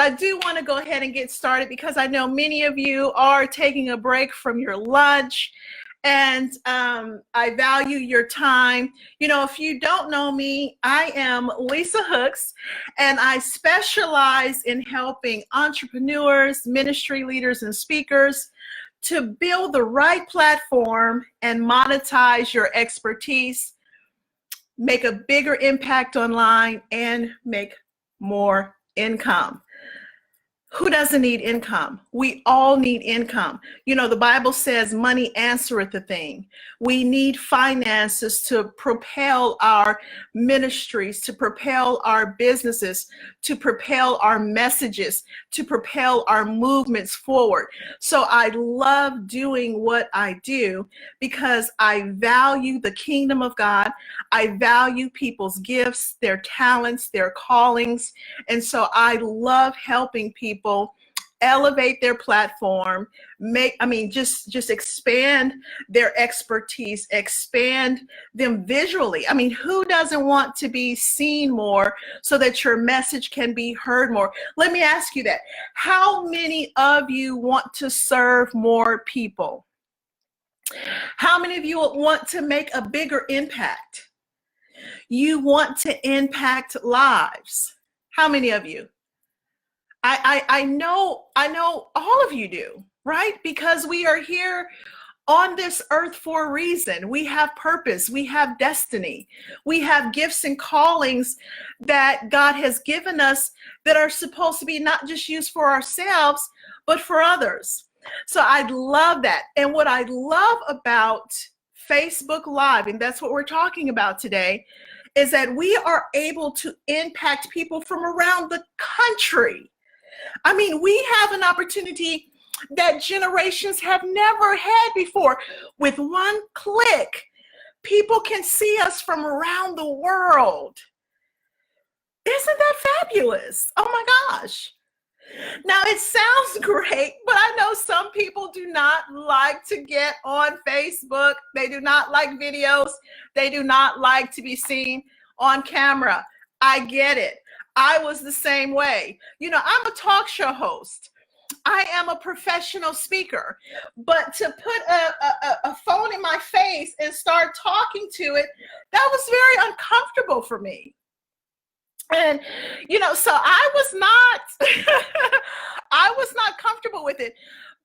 I do want to go ahead and get started because I know many of you are taking a break from your lunch, and I value your time. You know, if you don't know me, I am Lisa Hooks, and I specialize in helping entrepreneurs, ministry leaders, and speakers to build the right platform and monetize your expertise, make a bigger impact online, and make more income. Who doesn't need income? We all need income. You know, the Bible says money answereth a thing. We need finances to propel our ministries, to propel our businesses, to propel our messages, to propel our movements forward. So I love doing what I do because I value the kingdom of God. I value people's gifts, their talents, their callings. And so I love helping people elevate their platform, just expand their expertise, expand them visually. I mean, who doesn't want to be seen more so that your message can be heard more? Let me ask you that. How many of you want to serve more people? How many of you want to make a bigger impact? You want to impact lives. How many of you? I know all of you do, right? Because we are here on this earth for a reason. We have purpose, we have destiny, we have gifts and callings that God has given us that are supposed to be not just used for ourselves, but for others. So I love that. And what I love about Facebook Live, and that's what we're talking about today, is that we are able to impact people from around the country. I mean, we have an opportunity that generations have never had before. With one click, people can see us from around the world. Isn't that fabulous? Oh my gosh. Now, it sounds great, but I know some people do not like to get on Facebook. They do not like videos. They do not like to be seen on camera. I get it. I was the same way. You know, I'm a talk show host. I am a professional speaker, but to put a phone in my face and start talking to it, that was very uncomfortable for me. And, you know, so I was not comfortable with it.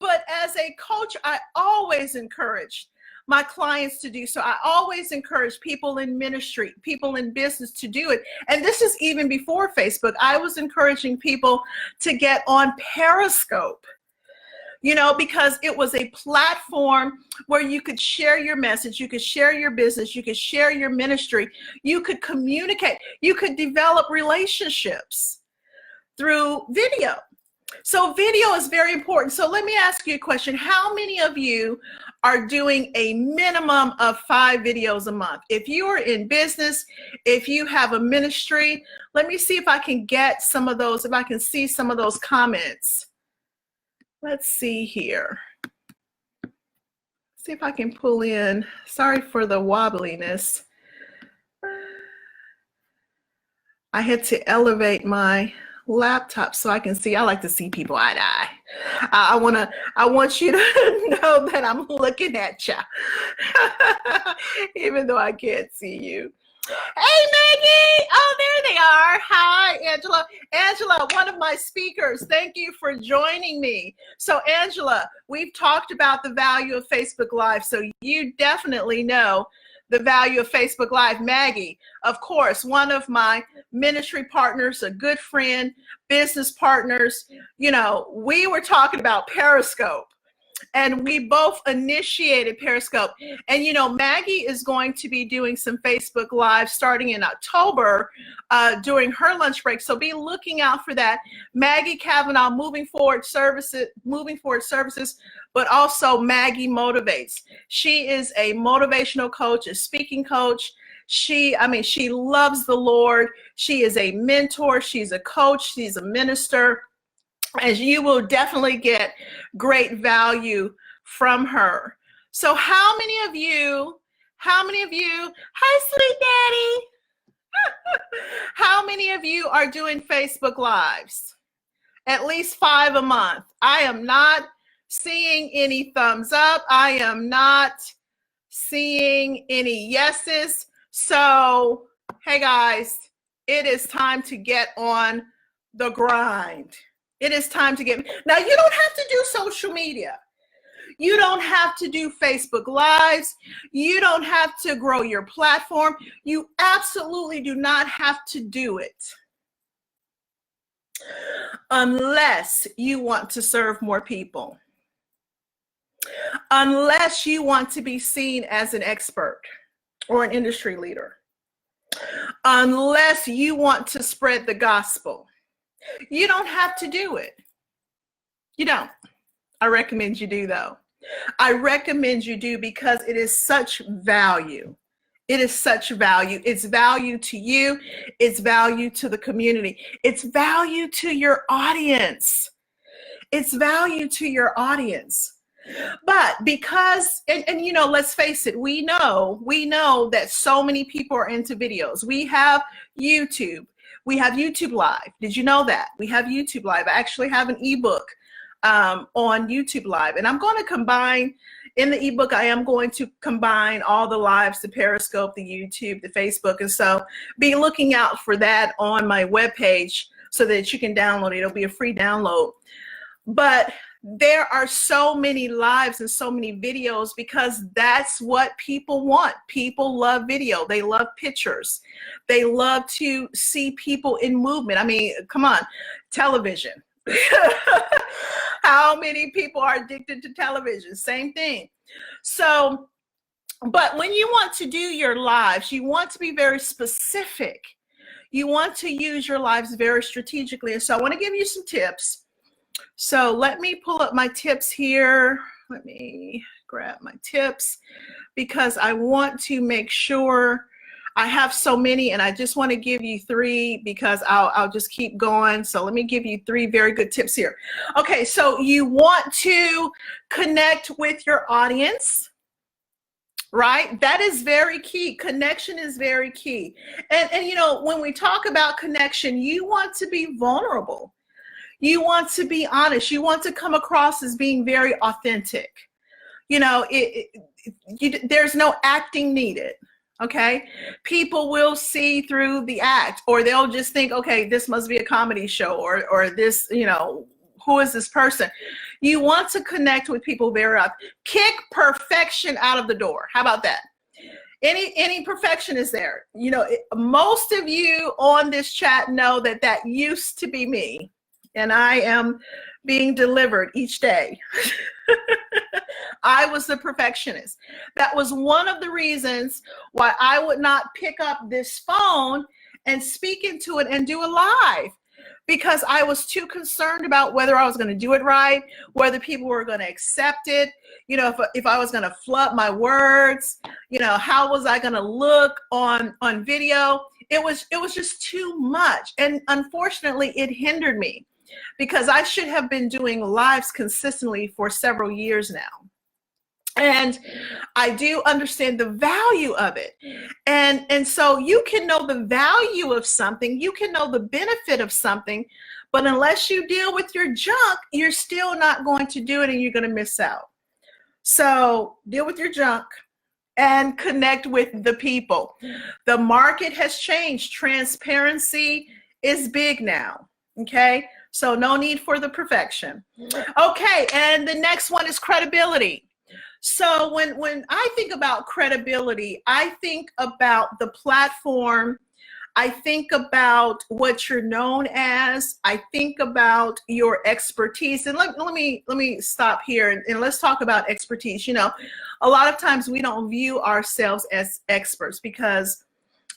But as a coach, I always encouraged my clients to do so. I always encourage people in ministry, people in business to do it. And this is even before Facebook. I was encouraging people to get on Periscope, you know, because it was a platform where you could share your message, you could share your business, you could share your ministry, you could communicate, you could develop relationships through video. So video is very important. So let me ask you a question. How many of you are doing a minimum of 5 videos a month? If you are in business, if you have a ministry, let me see if I can get some of those, if I can see some of those comments. Let's see here. See if I can pull in. Sorry for the wobbliness. I had to elevate my laptop so I can see. I like to see people eye to eye. I want you to know that I'm looking at you, even though I can't see you. Hey, Maggie! Oh, there they are. Hi, Angela. Angela, one of my speakers. Thank you for joining me. So, Angela, we've talked about the value of Facebook Live, so you definitely know the value of Facebook Live. Maggie, of course, one of my ministry partners, a good friend, business partners. You know, we were talking about Periscope, and we both initiated Periscope. And, you know, Maggie is going to be doing some Facebook Live starting in October during her lunch break. So be looking out for that. Maggie Kavanaugh, Moving Forward Services, but also Maggie Motivates. She is a motivational coach, a speaking coach. She loves the Lord. She is a mentor. She's a coach. She's a minister. As you will definitely get great value from her. So how many of you, hi, sweet daddy. How many of you are doing Facebook Lives? at least 5 a month. I am not seeing any thumbs up. I am not seeing any yeses. So, hey guys, it is time to get on the grind. It is time to get, now you don't have to do social media. You don't have to do Facebook Lives. You don't have to grow your platform. You absolutely do not have to do it unless you want to serve more people, unless you want to be seen as an expert or an industry leader, unless you want to spread the gospel. You don't have to do it. You don't. I recommend you do, though. I recommend you do, because it is such value. It is such value. It's value to you. It's value to the community. It's value to your audience. It's value to your audience. But because, and you know, let's face it, we know that so many people are into videos. We have YouTube. We have YouTube Live. Did you know that? We have YouTube Live. I actually have an ebook on YouTube Live, and I'm going to combine, in the ebook, I am going to combine all the lives, the Periscope, the YouTube, the Facebook, and so be looking out for that on my webpage so that you can download it. It'll be a free download. But there are so many lives and so many videos because that's what people want. People love video. They love pictures. They love to see people in movement. I mean, come on, television. How many people are addicted to television? Same thing. So, but when you want to do your lives, you want to be very specific. You want to use your lives very strategically. And so I want to give you some tips. So let me pull up my tips here. Let me grab my tips because I want to make sure. I have so many, and I just want to give you 3 because I'll just keep going. So let me give you 3 very good tips here. Okay, so you want to connect with your audience, right? That is very key. Connection is very key. And you know, when we talk about connection, you want to be vulnerable. You want to be honest. You want to come across as being very authentic. You know, there's no acting needed. Okay, people will see through the act, or they'll just think, okay, this must be a comedy show, or this, you know, who is this person? You want to connect with people very often. Kick perfection out of the door. How about that? Any perfection is there. You know, most of you on this chat know that that used to be me, and I am being delivered each day. I was the perfectionist. That was one of the reasons why I would not pick up this phone and speak into it and do a live, because I was too concerned about whether I was going to do it right, whether people were going to accept it, you know, if I was going to flub my words, you know, how was I going to look on video? It was just too much. And unfortunately, it hindered me because I should have been doing lives consistently for several years now. And I do understand the value of it. And so you can know the value of something, you can know the benefit of something, but unless you deal with your junk, you're still not going to do it and you're going to miss out. So deal with your junk and connect with the people. The market has changed. Transparency is big now. Okay. So no need for the perfection. Okay. And the next one is credibility. So when I think about credibility, I think about the platform. I think about what you're known as. I think about your expertise. And let me stop here and let's talk about expertise. You know, a lot of times we don't view ourselves as experts because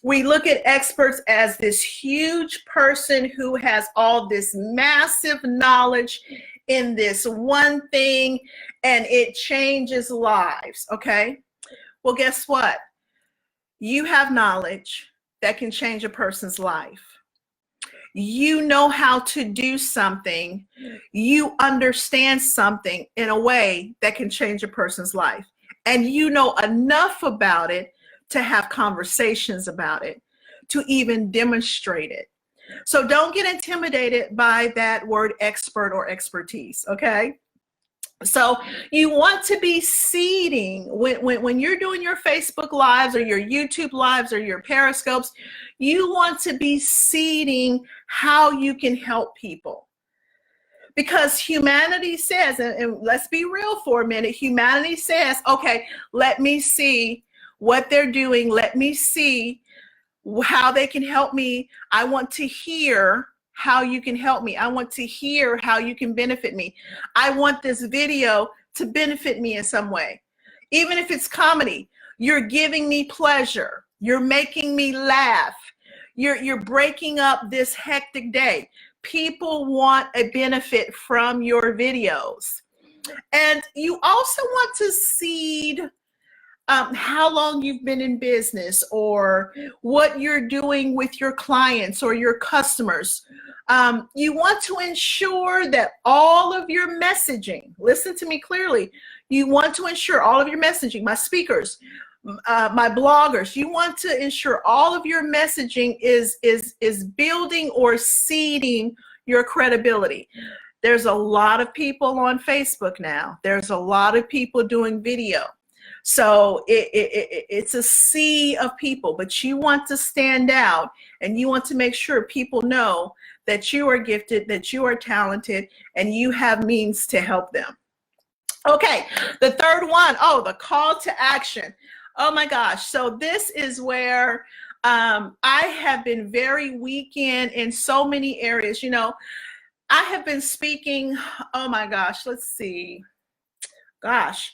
we look at experts as this huge person who has all this massive knowledge in this one thing, and it changes lives, okay? Well, guess what? You have knowledge that can change a person's life. You know how to do something. You understand something in a way that can change a person's life. And you know enough about it to have conversations about it, to even demonstrate it. So don't get intimidated by that word expert or expertise, okay? So you want to be seeding when you're doing your Facebook lives or your YouTube lives or your Periscopes, you want to be seeding how you can help people. Because humanity says, and let's be real for a minute, humanity says, okay, let me see what they're doing. Let me see how they can help me. I want to hear how you can help me. I want to hear how you can benefit me. I want this video to benefit me in some way. Even if it's comedy, you're giving me pleasure. You're making me laugh. You're breaking up this hectic day. People want a benefit from your videos. And you also want to seed how long you've been in business or what you're doing with your clients or your customers. You want to ensure that all of your messaging, listen to me clearly, you want to ensure all of your messaging, my speakers, my bloggers, you want to ensure all of your messaging is building or seeding your credibility. There's a lot of people on Facebook now. There's a lot of people doing video. So it's a sea of people, but you want to stand out and you want to make sure people know that you are gifted, that you are talented, and you have means to help them. Okay, the third one, the call to action. Oh my gosh, so this is where I have been very weak in so many areas. You know, I have been speaking, oh my gosh, let's see. Gosh,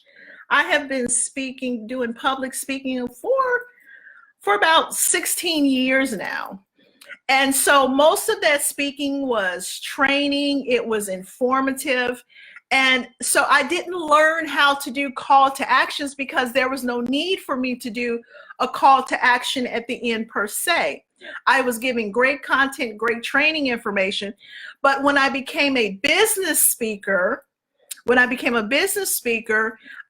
I have been speaking, doing public speaking for about 16 years now. And so most of that speaking was training, it was informative. And so I didn't learn how to do call to actions because there was no need for me to do a call to action at the end per se. I was giving great content, great training information. But when I became a business speaker,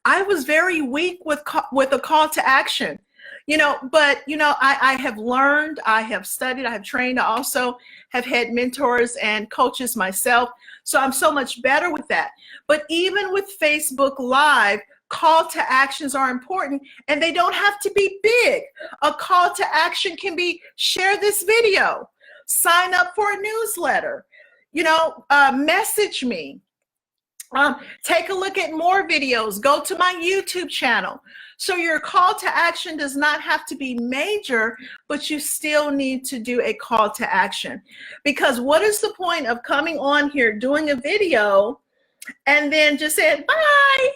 I was very weak with a call to action. You know, but you know, I have learned, I have studied, I have trained, I also have had mentors and coaches myself. So I'm so much better with that. But even with Facebook Live, call to actions are important and they don't have to be big. A call to action can be share this video, sign up for a newsletter, you know, message me. Take a look at more videos, go to my YouTube channel. So your call to action does not have to be major, but you still need to do a call to action. Because what is the point of coming on here, doing a video, and then just saying, bye?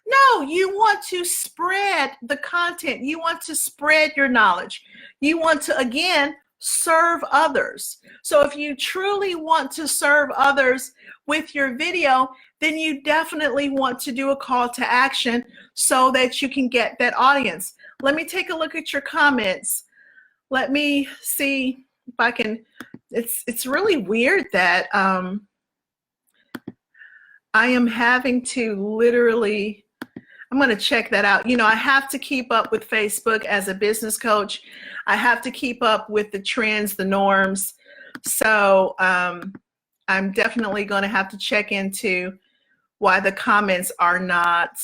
No, you want to spread the content. You want to spread your knowledge. You want to, again, serve others. So if you truly want to serve others with your video, then you definitely want to do a call to action so that you can get that audience. Let me take a look at your comments. Let me see if I can, it's really weird that I am having to literally, I'm going to check that out. You know, I have to keep up with Facebook as a business coach. I have to keep up with the trends, the norms. So I'm definitely going to have to check into why the comments are not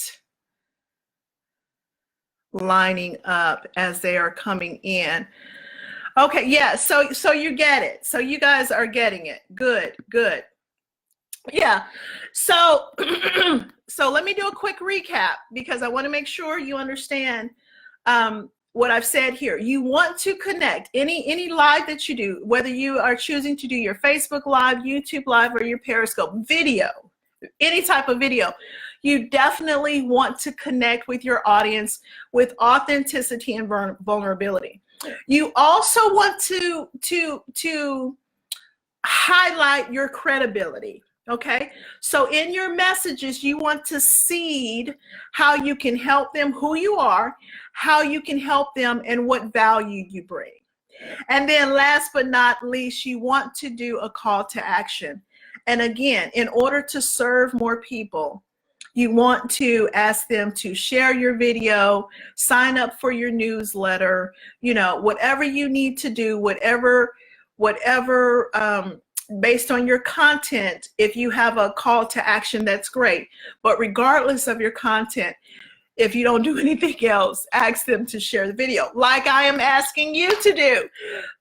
lining up as they are coming in. Okay, yeah, so you get it. So you guys are getting it. Good, good. Yeah, so so let me do a quick recap because I want to make sure you understand what I've said here. You want to connect any live that you do, whether you are choosing to do your Facebook Live, YouTube Live, or your Periscope video, any type of video, you definitely want to connect with your audience with authenticity and vulnerability. You also want to highlight your credibility. Okay, so in your messages, you want to seed how you can help them, who you are, how you can help them, and what value you bring. And then last but not least, you want to do a call to action. And again, in order to serve more people, you want to ask them to share your video, sign up for your newsletter, you know, whatever you need to do, whatever whatever, based on your content. If you have a call to action, that's great. But regardless of your content, if you don't do anything else, ask them to share the video like I am asking you to do.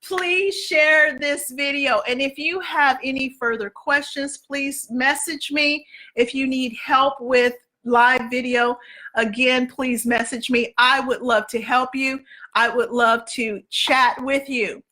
Please share this video. And if you have any further questions, please message me. If you need help with live video, again, please message me. I would love to help you. I would love to chat with you.